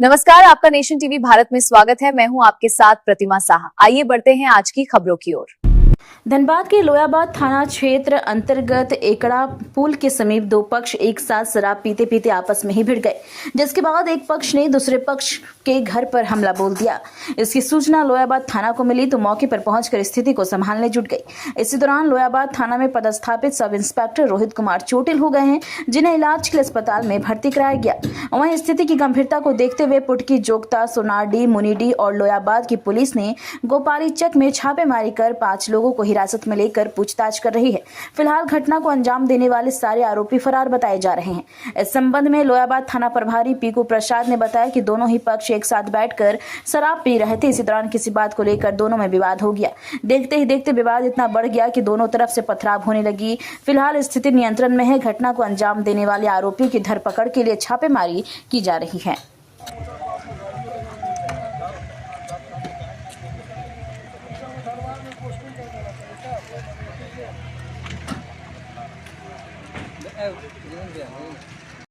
नमस्कार, आपका nation TV Bharat में स्वागत है। मैं हूं आपके साथ प्रतिमा साहा। आइए बढ़ते हैं आज की खबरों की ओर। धनबाद के लोयाबाद थाना क्षेत्र अंतर्गत एकड़ा पुल के समीप दो पक्ष एक साथ शराब पीते पीते आपस में ही भिड़ गए, जिसके बाद एक पक्ष ने दूसरे पक्ष के घर पर हमला बोल दिया। इसकी सूचना लोयाबाद थाना को मिली तो मौके पर पहुंचकर स्थिति को संभालने जुट गई। इसी दौरान लोयाबाद थाना में पदस्थापित सब इंस्पेक्टर रोहित कुमार चोटिल हो गए हैं, जिन्हें इलाज के लिए अस्पताल में भर्ती कराया गया। वहीं स्थिति की गंभीरता को देखते हुए पुटकी, जोगता, सोनारडी, मुनीडी और लोयाबाद की पुलिस ने गोपाली चक में छापेमारी कर 5 लोगों को हिरासत में लेकर पूछताछ कर रही है। फिलहाल घटना को अंजाम देने वाले सारे आरोपी फरार बताए जा रहे हैं। इस संबंध में लोयाबाद थाना प्रभारी पीकू प्रसाद ने बताया कि दोनों ही पक्ष एक साथ बैठकर शराब पी रहे थे। इसी दौरान किसी बात को लेकर दोनों में विवाद हो गया। देखते ही देखते विवाद इतना बढ़ गया कि दोनों तरफ से पथराव होने लगी। फिलहाल स्थिति नियंत्रण में है। घटना को अंजाम देने वाले आरोपी की धरपकड़ के लिए छापेमारी की जा रही है।